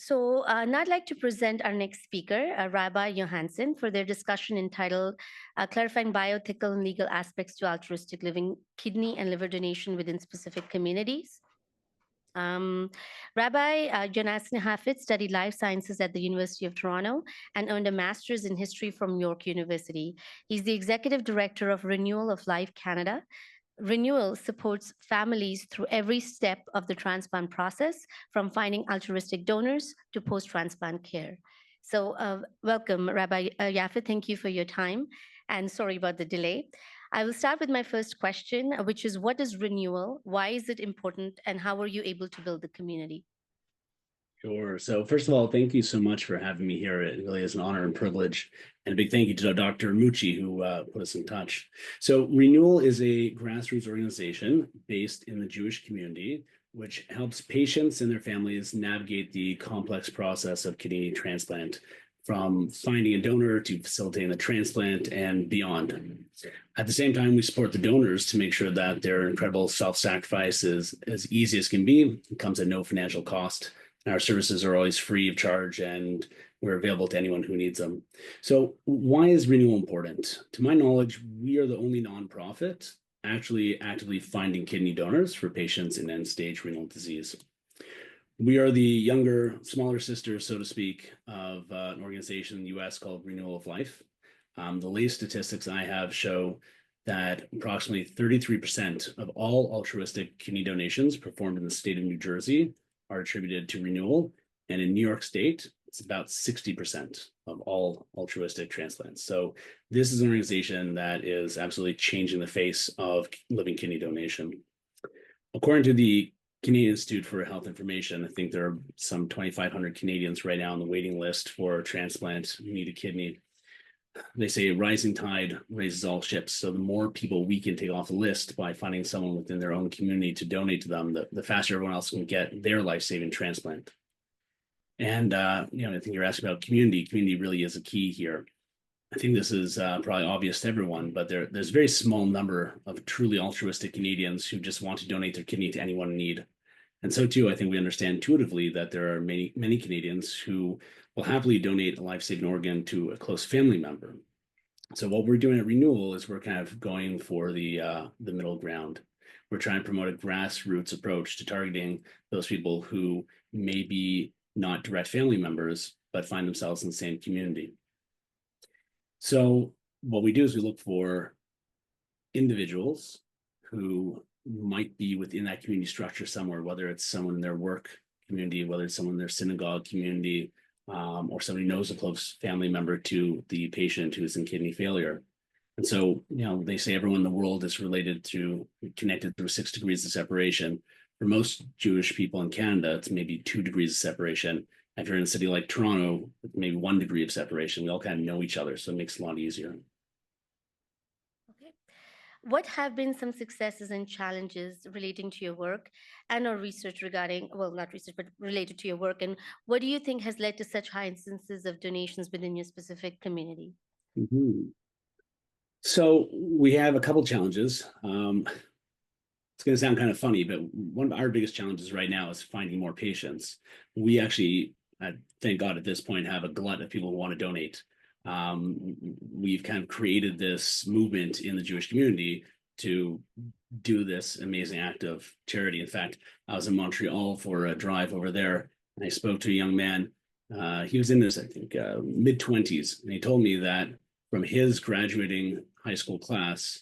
Now I'd like to present our next speaker, Rabbi Yonason, for their discussion entitled Clarifying Bioethical and Legal Aspects to Altruistic Living, Kidney and Liver Donation Within Specific Communities. Rabbi Yonason Jaffit studied life sciences at the University of Toronto and earned a master's in history from York University. He's the executive director of Renewal of Life Canada. Renewal supports families through every step of the transplant process, from finding altruistic donors to post-transplant care. Welcome, Rabbi Jaffit. Thank you for your time, and sorry about the delay. I will start with my first question, which is, what is Renewal? Why is it important? And how were you able to build the community? Sure. So first of all, thank you so much for having me here. It really is an honor and privilege. And a big thank you to Dr. Mucci, who put us in touch. So Renewal is a grassroots organization based in the Jewish community, which helps patients and their families navigate the complex process of kidney transplant, from finding a donor to facilitating the transplant and beyond. At the same time, we support the donors to make sure that their incredible self-sacrifice is as easy as can be. It comes at no financial cost. Our services are always free of charge, and we're available to anyone who needs them. So why is Renewal important? To my knowledge, we are the only nonprofit actually actively finding kidney donors for patients in end-stage renal disease. We are the younger, smaller sister, so to speak, of an organization in the US called Renewal of Life. The latest statistics I have show that approximately 33% of all altruistic kidney donations performed in the state of New Jersey are attributed to Renewal. And in New York State, it's about 60% of all altruistic transplants. So this is an organization that is absolutely changing the face of living kidney donation. According to the Canadian Institute for Health Information, I think there are some 2,500 Canadians right now on the waiting list for transplant who need a kidney. They say a rising tide raises all ships. So the more people we can take off the list by finding someone within their own community to donate to them, the faster everyone else can get their life-saving transplant. And I think you're asking about community. Community really is a key here. I think this is probably obvious to everyone, but there's a very small number of truly altruistic Canadians who just want to donate their kidney to anyone in need. And so too, I think we understand intuitively that there are many Canadians who will happily donate a life-saving organ to a close family member. So what we're doing at Renewal is we're kind of going for the middle ground. We're trying to promote a grassroots approach to targeting those people who may be not direct family members, but find themselves in the same community. So what we do is we look for individuals who might be within that community structure somewhere, whether it's someone in their work community, whether it's someone in their synagogue community, or somebody knows a close family member to the patient who's in kidney failure. And so, they say everyone in the world is connected through 6 degrees of separation. For most Jewish people in Canada, it's maybe 2 degrees of separation. If you're in a city like Toronto, maybe 1 degree of separation. We all kind of know each other, so it makes it a lot easier. Okay. What have been some successes and challenges relating to your work and or research regarding, well, not research, but related to your work? And what do you think has led to such high instances of donations within your specific community? Mm-hmm. So we have a couple challenges. It's going to sound kind of funny, but one of our biggest challenges right now is finding more patients. We actually, thank God at this point, have a glut of people who want to donate. We've kind of created this movement in the Jewish community to do this amazing act of charity. In fact, I was in Montreal for a drive over there, and I spoke to a young man. He was in his, I think, mid-20s, and he told me that from his graduating high school class,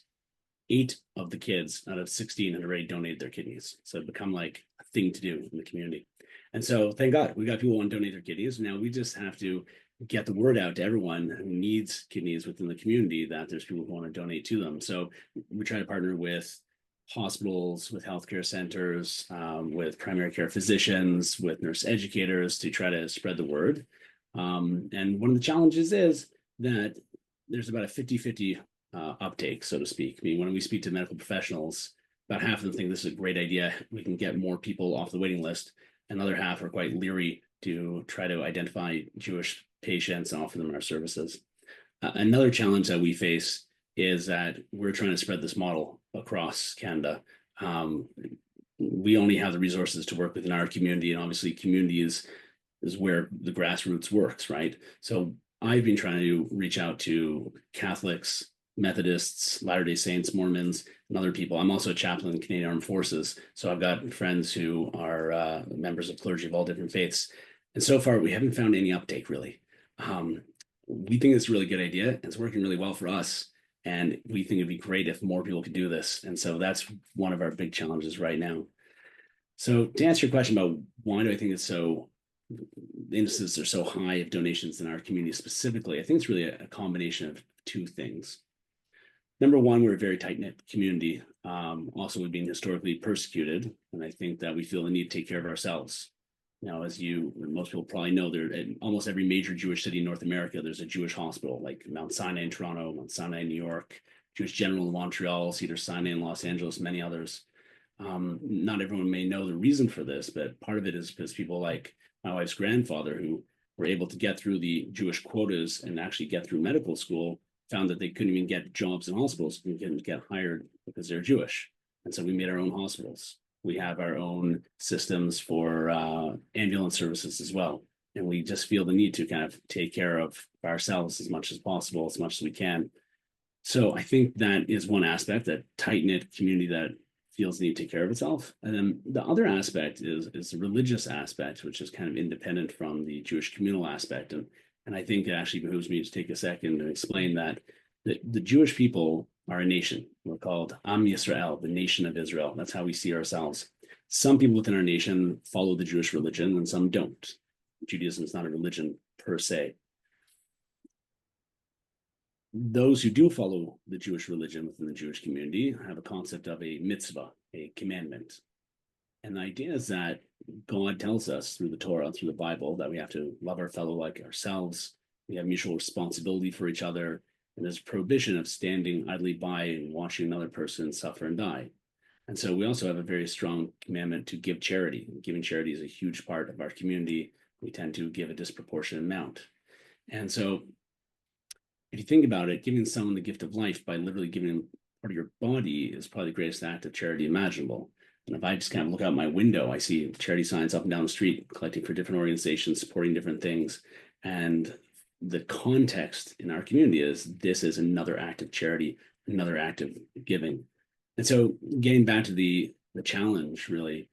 8 of the kids out of 16 had already donated their kidneys. So it become like a thing to do in the community. And so thank God we got people who want to donate their kidneys. Now we just have to get the word out to everyone who needs kidneys within the community that there's people who want to donate to them. So we try to partner with hospitals, with healthcare centers, with primary care physicians, with nurse educators to try to spread the word. And one of the challenges is that there's about a 50-50 uptake, so to speak. I mean, when we speak to medical professionals, about half of them think this is a great idea. We can get more people off the waiting list. Another half are quite leery to try to identify Jewish patients and offer them our services. Another challenge that we face is that we're trying to spread this model across Canada. We only have the resources to work within our community, and obviously communities is where the grassroots works, right? So I've been trying to reach out to Catholics, Methodists, Latter-day Saints, Mormons, and other people. I'm also a chaplain in the Canadian Armed Forces. So I've got friends who are members of clergy of all different faiths. And so far, we haven't found any uptake, really. We think it's a really good idea. And it's working really well for us. And we think it'd be great if more people could do this. And so that's one of our big challenges right now. So to answer your question about why do I think it's so, the instances are so high of donations in our community specifically, I think it's really a combination of two things. Number one, we're a very tight-knit community. Also, we've been historically persecuted, and I think that we feel the need to take care of ourselves. Now, as most people probably know, there in almost every major Jewish city in North America, there's a Jewish hospital, like Mount Sinai in Toronto, Mount Sinai in New York, Jewish General in Montreal, Cedar Sinai in Los Angeles, many others. Not everyone may know the reason for this, but part of it is because people like my wife's grandfather, who were able to get through the Jewish quotas and actually get through medical school, found that they couldn't even get jobs in hospitals, couldn't get hired because they're Jewish. And so we made our own hospitals. We have our own systems for ambulance services as well. And we just feel the need to kind of take care of ourselves as much as possible, as much as we can. So I think that is one aspect, that tight-knit community that feels the need to take care of itself. And then the other aspect is the religious aspect, which is kind of independent from the Jewish communal aspect. And I think it actually behooves me to take a second and explain that the Jewish people are a nation. We're called Am Yisrael, the nation of Israel. That's how we see ourselves. Some people within our nation follow the Jewish religion and some don't. Judaism is not a religion per se. Those who do follow the Jewish religion within the Jewish community have a concept of a mitzvah, a commandment. And the idea is that God tells us through the Torah, through the Bible, that we have to love our fellow like ourselves. We have mutual responsibility for each other. And there's a prohibition of standing idly by and watching another person suffer and die. And so we also have a very strong commandment to give charity. Giving charity is a huge part of our community. We tend to give a disproportionate amount. And so if you think about it, giving someone the gift of life by literally giving them part of your body is probably the greatest act of charity imaginable. And if I just kind of look out my window, I see charity signs up and down the street, collecting for different organizations, supporting different things. And the context in our community is this is another act of charity, another act of giving. And so getting back to the challenge, really,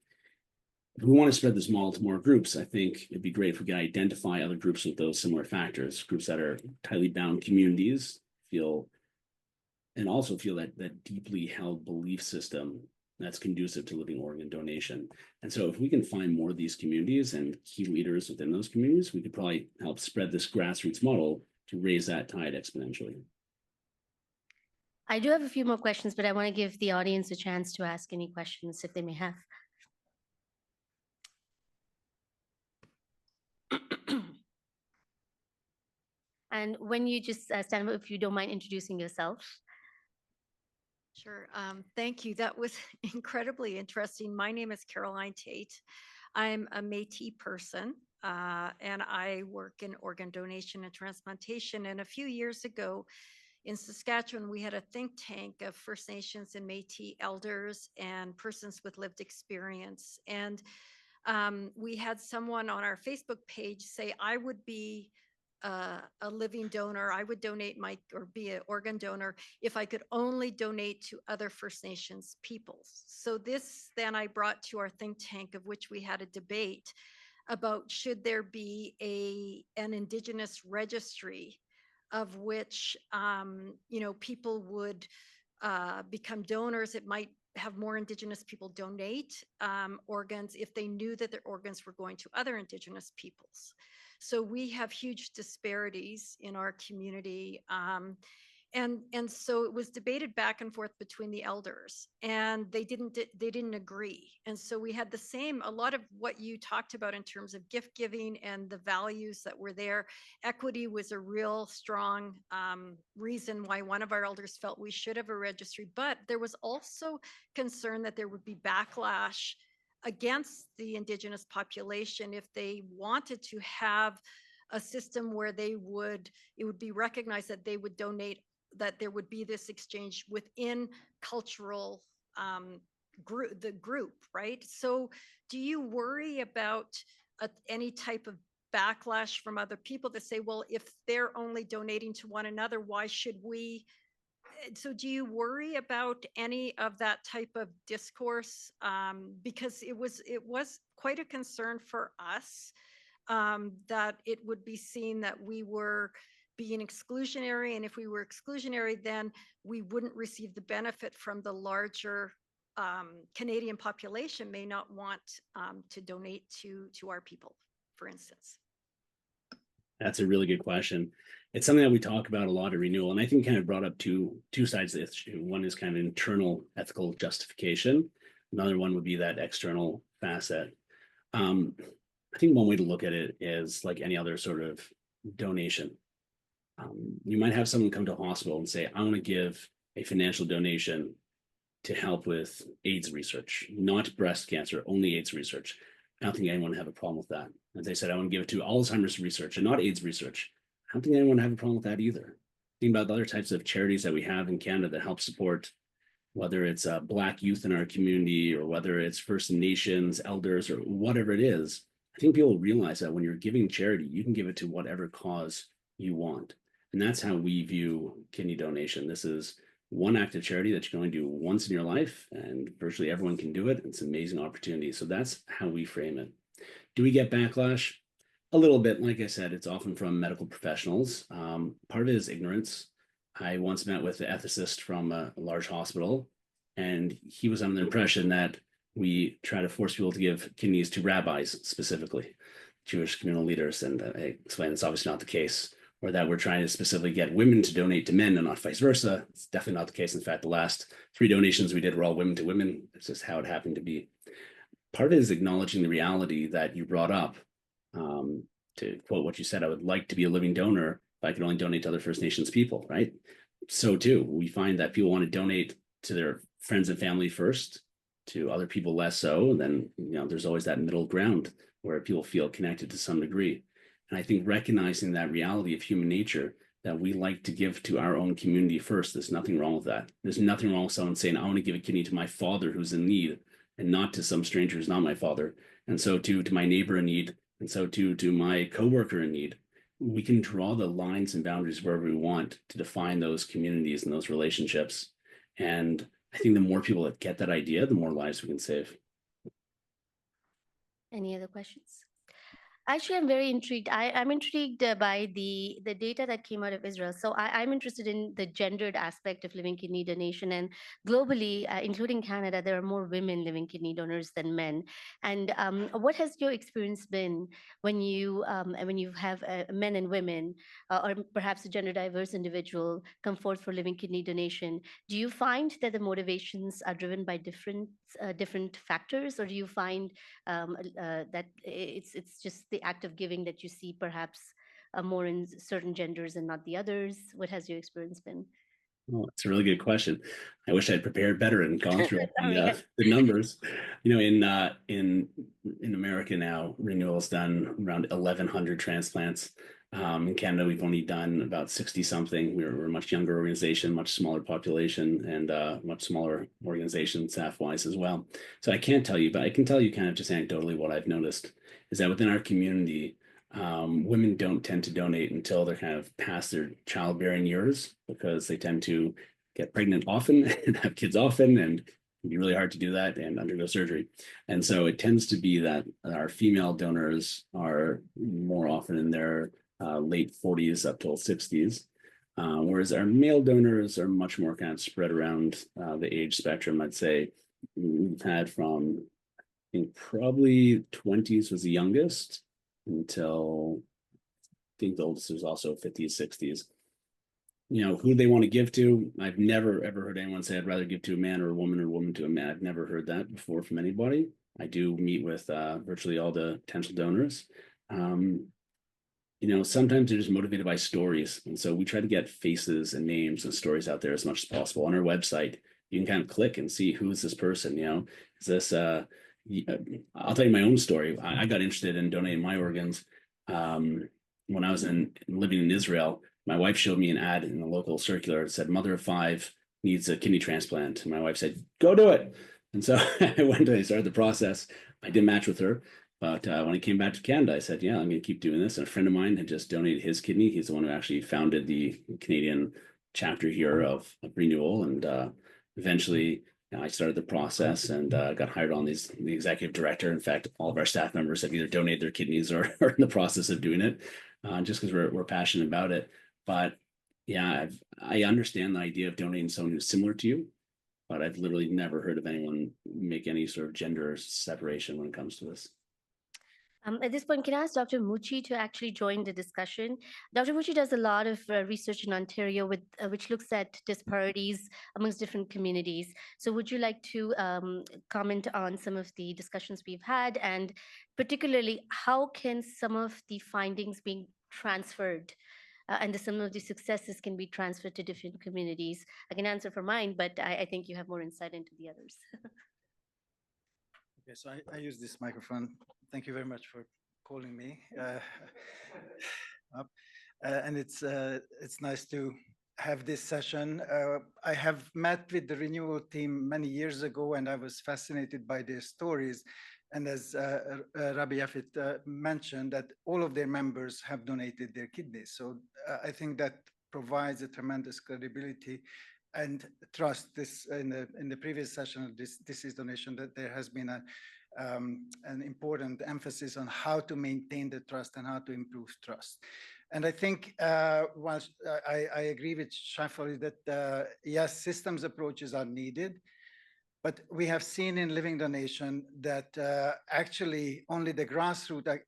if we want to spread this model to more groups, I think it'd be great if we could identify other groups with those similar factors, groups that are tightly bound communities, and also feel that deeply held belief system that's conducive to living organ donation. And so if we can find more of these communities and key leaders within those communities, we could probably help spread this grassroots model to raise that tide exponentially. I do have a few more questions, but I want to give the audience a chance to ask any questions if they may have. And when you just stand up, if you don't mind introducing yourself. Sure. Thank you. That was incredibly interesting. My name is Caroline Tate. I'm a Métis person, and I work in organ donation and transplantation. And a few years ago in Saskatchewan, we had a think tank of First Nations and Métis elders and persons with lived experience. And we had someone on our Facebook page say, I would be a living donor. I would donate or be an organ donor if I could only donate to other First Nations peoples. So this then I brought to our think tank, of which we had a debate about should there be an Indigenous registry of which people would become donors. It might have more Indigenous people donate organs if they knew that their organs were going to other Indigenous peoples. So we have huge disparities in our community. And so it was debated back and forth between the elders, and they didn't agree. And so we had a lot of what you talked about in terms of gift giving and the values that were there. Equity was a real strong reason why one of our elders felt we should have a registry, but there was also concern that there would be backlash against the Indigenous population if they wanted to have a system where it would be recognized that they would donate, that there would be this exchange within cultural the group, right? So do you worry about any type of backlash from other people that say, well, if they're only donating to one another, why should we? So do you worry about any of that type of discourse? Because it was quite a concern for us, that it would be seen that we were being exclusionary, and if we were exclusionary, then we wouldn't receive the benefit from the larger Canadian population may not want to donate to our people, for instance. That's a really good question. It's something that we talk about a lot at Renewal, and I think kind of brought up two sides of the issue. One is kind of internal ethical justification. Another one would be that external facet. I think one way to look at it is like any other sort of donation. You might have someone come to a hospital and say, I want to give a financial donation to help with AIDS research, not breast cancer, only AIDS research. I don't think anyone would have a problem with that. As I said, I want to give it to Alzheimer's research and not AIDS research. I don't think anyone would have a problem with that either. Think about the other types of charities that we have in Canada that help support, whether it's Black youth in our community or whether it's First Nations, elders, or whatever it is. I think people realize that when you're giving charity, you can give it to whatever cause you want. And that's how we view kidney donation. This is one act of charity that you can only do once in your life, and virtually everyone can do it. It's an amazing opportunity. So that's how we frame it. Do we get backlash? A little bit. Like I said, it's often from medical professionals. Part of it is ignorance. I once met with an ethicist from a large hospital, and he was under the impression that we try to force people to give kidneys to rabbis, specifically Jewish communal leaders. And I explained it's obviously not the case, or that we're trying to specifically get women to donate to men and not vice versa. It's definitely not the case. In fact, the last 3 donations we did were all women to women. It's just how it happened to be. Part of it is acknowledging the reality that you brought up. To quote what you said, I would like to be a living donor if I could only donate to other First Nations people, right? So too, we find that people want to donate to their friends and family first, to other people less so. And then, there's always that middle ground where people feel connected to some degree. And I think recognizing that reality of human nature, that we like to give to our own community first, there's nothing wrong with that. There's nothing wrong with someone saying, I want to give a kidney to my father who's in need, and not to some stranger who's not my father. And so too, to my neighbor in need, and so too, to my coworker in need. We can draw the lines and boundaries wherever we want to define those communities and those relationships. And I think the more people that get that idea, the more lives we can save. Any other questions? Actually, I'm very intrigued. I'm intrigued by the data that came out of Israel. So I'm interested in the gendered aspect of living kidney donation. And globally, including Canada, there are more women living kidney donors than men. And what has your experience been when you have men and women, or perhaps a gender diverse individual, come forth for living kidney donation? Do you find that the motivations are driven by different factors, or do you find that it's just the act of giving that you see perhaps more in certain genders and not the others? What has your experience been? Well, it's a really good question. I wish I'd prepared better and gone through the numbers. In America now, Renewal's done around 1,100 transplants. In Canada, we've only done about 60 something. We're a much younger organization, much smaller population, and much smaller organization staff wise as well. So I can't tell you, but I can tell you kind of just anecdotally what I've noticed is that within our community, women don't tend to donate until they're kind of past their childbearing years, because they tend to get pregnant often and have kids often, and it can be really hard to do that and undergo surgery. And so it tends to be that our female donors are more often in their late 40s up till 60s, whereas our male donors are much more kind of spread around the age spectrum. I'd say we've had from, I think, probably 20s was the youngest, until I think the oldest is also 50s, 60s. Who they want to give to. I've never ever heard anyone say I'd rather give to a man or a woman to a man. I've never heard that before from anybody. I do meet with virtually all the potential donors. Sometimes they're just motivated by stories. And so we try to get faces and names and stories out there as much as possible. On our website, you can kind of click and see who is this person, is this I'll tell you my own story. I got interested in donating my organs when I was living in Israel. My wife showed me an ad in the local circular. It said, mother of 5 needs a kidney transplant. And my wife said, go do it. And so I went and I started the process. I did match with her. But when I came back to Canada, I said, yeah, I'm going to keep doing this. And a friend of mine had just donated his kidney. He's the one who actually founded the Canadian chapter here of Renewal. And eventually, I started the process and got hired on the executive director. In fact, all of our staff members have either donated their kidneys or are in the process of doing it, just because we're passionate about it. But yeah, I understand the idea of donating someone who's similar to you, but I've literally never heard of anyone make any sort of gender separation when it comes to this. At this point, can I ask Dr. Mucci to actually join the discussion? Dr. Mucci does a lot of research in Ontario which looks at disparities amongst different communities. So would you like to comment on some of the discussions we've had, and particularly how can some of the findings being transferred and some of the successes can be transferred to different communities? I can answer for mine, but I think you have more insight into the others. Okay, so I use this microphone. Thank you very much for calling me up. And it's nice to have this session. I have met with the Renewal team many years ago, and I was fascinated by their stories. And as Rabbi Yonason mentioned, that all of their members have donated their kidneys. So I think that provides a tremendous credibility and trust. This in the previous session of this is donation, that there has been an important emphasis on how to maintain the trust and how to improve trust. And I think whilst I agree with Shafali that yes, systems approaches are needed, but we have seen in living donation that actually only the grassroots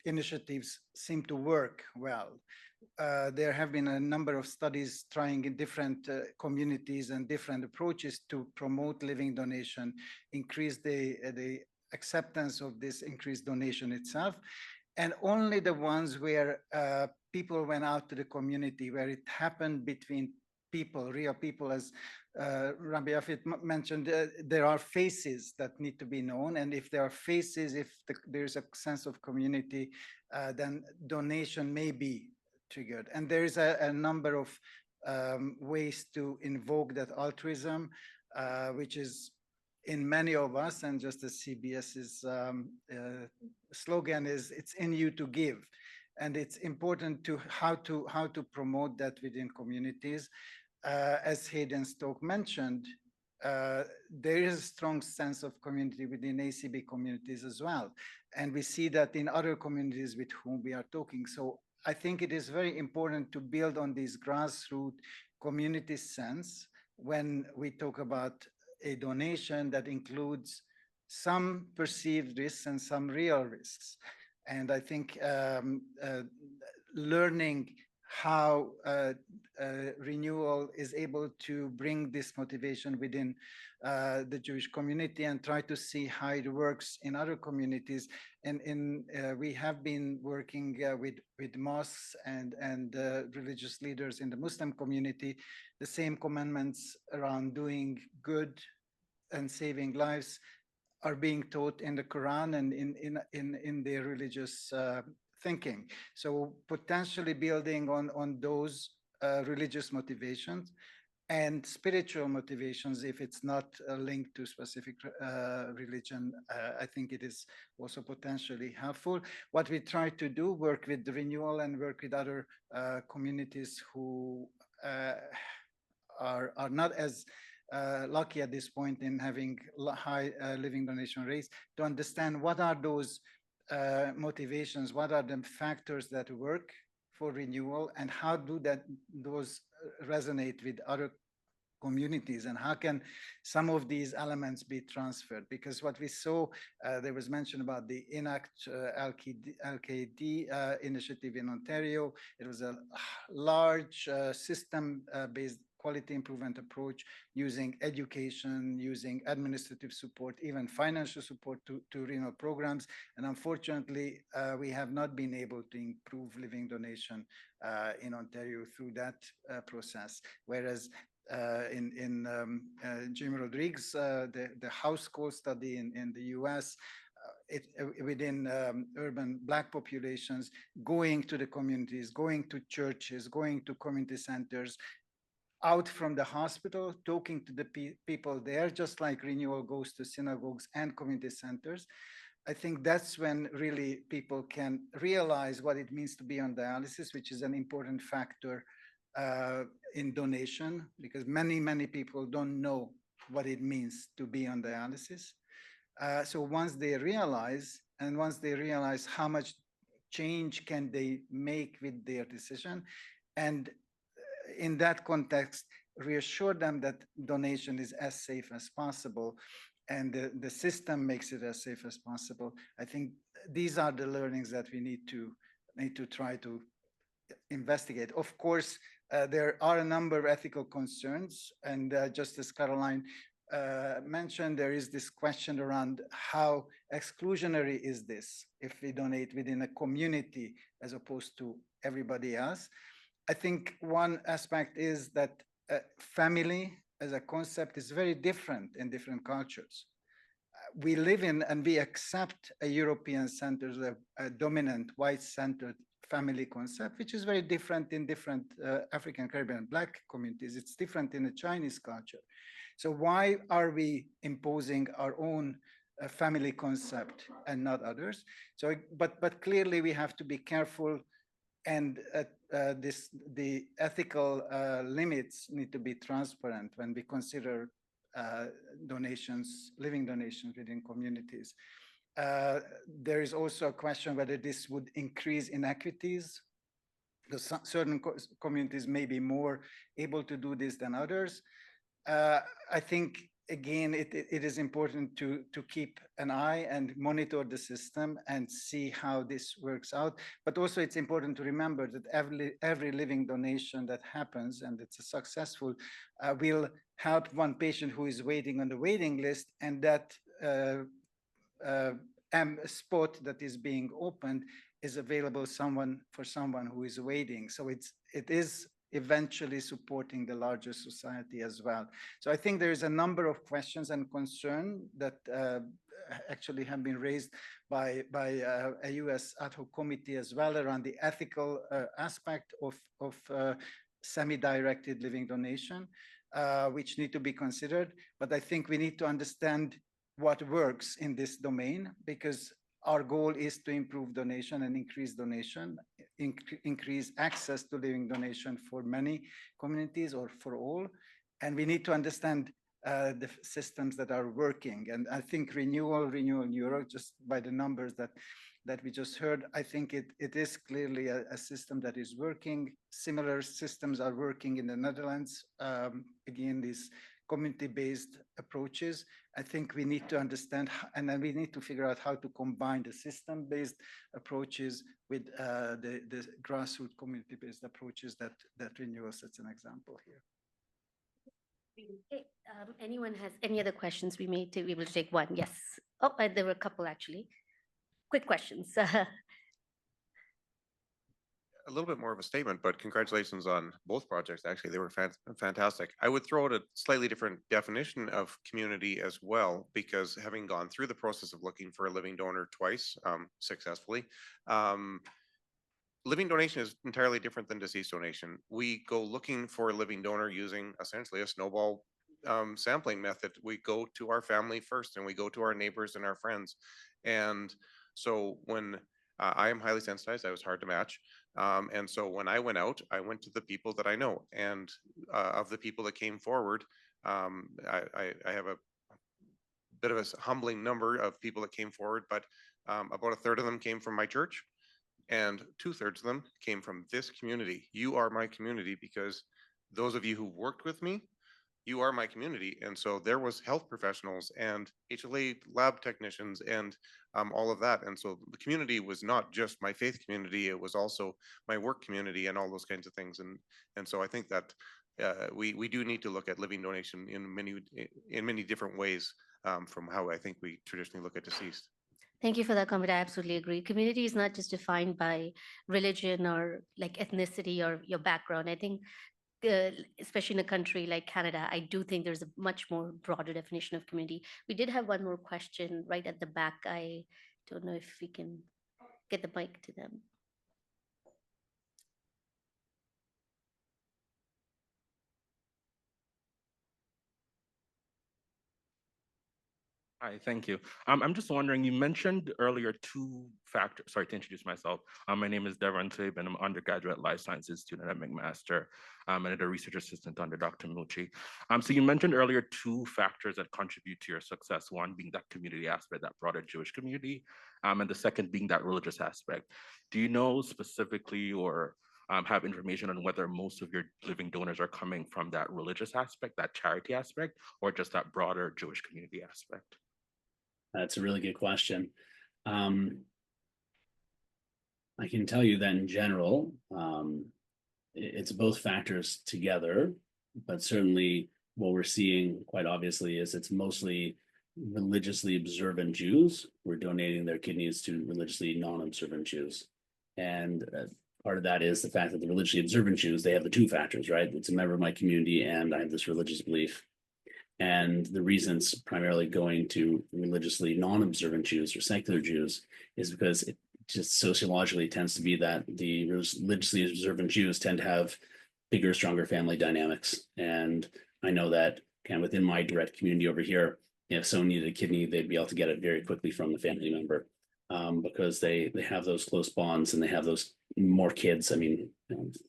initiatives seem to work well. There have been a number of studies trying in different communities and different approaches to promote living donation, increase the acceptance of this increased donation itself. And only the ones where people went out to the community, where it happened between people, real people, as Rabbi Yonason mentioned, there are faces that need to be known. And if there are faces, if there's a sense of community, then donation may be triggered. And there is a number of ways to invoke that altruism, which is in many of us, and just as CBS's slogan is, it's in you to give. And it's important to how to promote that within communities. As Hayden Stoke mentioned, there is a strong sense of community within ACB communities as well. And we see that in other communities with whom we are talking. So I think it is very important to build on this grassroots community sense when we talk about a donation that includes some perceived risks and some real risks. And I think learning how Renewal is able to bring this motivation within the Jewish community and try to see how it works in other communities. And we have been working with mosques and religious leaders in the Muslim community. The same commandments around doing good and saving lives are being taught in the Quran and in their religious thinking. So potentially building on those religious motivations and spiritual motivations, if it's not linked to specific religion, I think it is also potentially helpful. What we try to do, work with the Renewal and work with other communities who are not as lucky at this point in having high living donation rates, to understand what are those motivations, what are the factors that work for Renewal, and how do those resonate with other communities, and how can some of these elements be transferred? Because what we saw, there was mention about the Enact LKD initiative in Ontario. It was a large system-based quality improvement approach using education, using administrative support, even financial support to renal programs. And unfortunately, we have not been able to improve living donation in Ontario through that process. Whereas in Jim Rodriguez, the house call study in the US, within urban Black populations, going to the communities, going to churches, going to community centers, out from the hospital, talking to the people there, just like Renewal goes to synagogues and community centers. I think that's when really people can realize what it means to be on dialysis, which is an important factor in donation, because many people don't know what it means to be on dialysis. So once they realize, and once they realize how much change can they make with their decision, and in that context, reassure them that donation is as safe as possible, and the system makes it as safe as possible. I think these are the learnings that we need to try to investigate. Of course, there are a number of ethical concerns, and just as Caroline mentioned, there is this question around how exclusionary is this if we donate within a community as opposed to everybody else. I think one aspect is that family as a concept is very different in different cultures. We live in and we accept a European centered, a dominant white-centered family concept, which is very different in different African, Caribbean, Black communities. It's different in the Chinese culture. So why are we imposing our own family concept and not others? So, but clearly we have to be careful, and the ethical limits need to be transparent when we consider donations, living donations within communities. There is also a question whether this would increase inequities, because certain communities may be more able to do this than others. I think, again, it is important to keep an eye and monitor the system and see how this works out. But also it's important to remember that every living donation that happens, and it's a successful, will help one patient who is waiting on the waiting list, and that spot that is being opened is available for someone who is waiting. So it is eventually supporting the larger society as well. So I think there is a number of questions and concerns that actually have been raised by a US ad hoc committee as well around the ethical aspect of semi-directed living donation, which need to be considered. But I think we need to understand what works in this domain, because our goal is to improve donation and increase donation, increase access to living donation for many communities or for all. And we need to understand the systems that are working. And I think Renewal Europe, just by the numbers that we just heard, I think it is clearly a system that is working. Similar systems are working in the Netherlands. Again, these community-based approaches. I think we need to understand, and then we need to figure out how to combine the system-based approaches with the grassroots community-based approaches that Renewal sets an example here. Okay. Anyone has any other questions? We may be able to take one. Yes. Oh, there were a couple actually. Quick questions. A little bit more of a statement, but congratulations on both projects. Actually, they were fantastic. I would throw out a slightly different definition of community as well, because having gone through the process of looking for a living donor twice successfully, living donation is entirely different than deceased donation. We go looking for a living donor using essentially a snowball sampling method. We go to our family first, and we go to our neighbors and our friends. And so when I am highly sensitized, I was hard to match. And so when I went out, I went to the people that I know. And of the people that came forward, I have a bit of a humbling number of people that came forward, but about a third of them came from my church, and 2/3 of them came from this community. You are my community, because those of you who worked with me, you are my community. And so there was health professionals and HLA lab technicians and all of that. And so the community was not just my faith community, it was also my work community and all those kinds of things. And so I think that we do need to look at living donation in many different ways from how I think we traditionally look at deceased. Thank you for that comment. I absolutely agree. Community is not just defined by religion or like ethnicity or your background. I think especially in a country like Canada, I do think there's a much more broader definition of community. We did have one more question right at the back. I don't know if we can get the mic to them. Hi, thank you. I'm just wondering, you mentioned earlier two factors. Sorry to introduce myself. My name is Devon Tabe, and I'm an undergraduate life sciences student at McMaster, and a research assistant under Dr. Mucci. So you mentioned earlier two factors that contribute to your success, one being that community aspect, that broader Jewish community, and the second being that religious aspect. Do you know specifically or have information on whether most of your living donors are coming from that religious aspect, that charity aspect, or just that broader Jewish community aspect? That's a really good question. I can tell you that in general, it's both factors together, but certainly what we're seeing quite obviously is it's mostly religiously observant Jews who are donating their kidneys to religiously non-observant Jews. And part of that is the fact that the religiously observant Jews, they have the two factors, right? It's a member of my community and I have this religious belief. And the reason it's primarily going to religiously non-observant Jews or secular Jews is because it just sociologically tends to be that the religiously observant Jews tend to have bigger, stronger family dynamics. And I know that kind of within my direct community over here, if someone needed a kidney, they'd be able to get it very quickly from the family member because they have those close bonds and they have those more kids. I mean,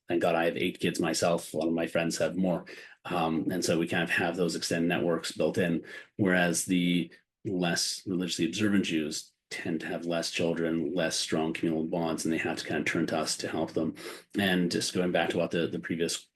thank God I have 8 kids myself. A lot of my friends have more. And so we kind of have those extended networks built in, whereas the less religiously observant Jews tend to have less children, less strong communal bonds, and they have to kind of turn to us to help them. And just going back to what the previous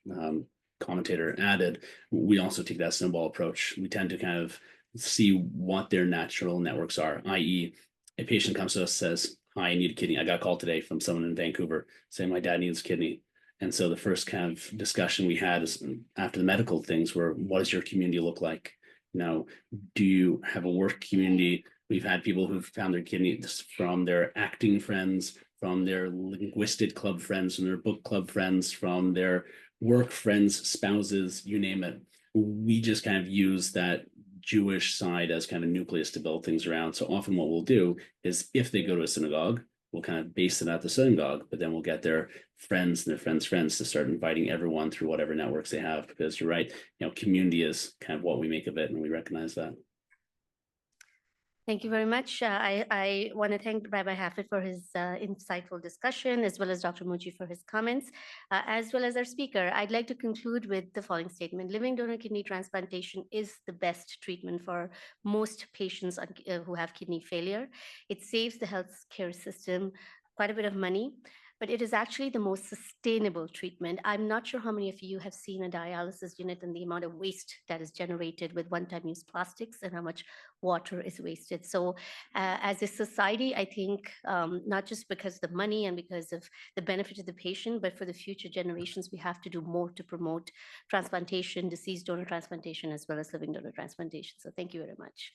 commentator added, we also take that snowball approach. We tend to kind of see what their natural networks are, i.e., a patient comes to us, says, "Hi, I need a kidney. I got a call today from someone in Vancouver saying my dad needs a kidney." And so the first kind of discussion we had is after the medical things were, what does your community look like? Now, do you have a work community? We've had people who've found their kidneys from their acting friends, from their linguistic club friends, from their book club friends, from their work friends, spouses, you name it. We just kind of use that Jewish side as kind of nucleus to build things around. So often what we'll do is if they go to a synagogue, we'll kind of base it at the synagogue, but then we'll get their friends and their friends' friends to start inviting everyone through whatever networks they have, because you're right, community is kind of what we make of it, and we recognize that. Thank you very much. I want to thank Rabbi Jaffit for his insightful discussion, as well as Dr. Mucci for his comments, as well as our speaker. I'd like to conclude with the following statement. Living donor kidney transplantation is the best treatment for most patients who have kidney failure. It saves the healthcare system quite a bit of money, but it is actually the most sustainable treatment. I'm not sure how many of you have seen a dialysis unit and the amount of waste that is generated with one-time use plastics and how much water is wasted. So as a society, I think not just because of the money and because of the benefit to the patient, but for the future generations, we have to do more to promote transplantation, deceased donor transplantation, as well as living donor transplantation. So thank you very much.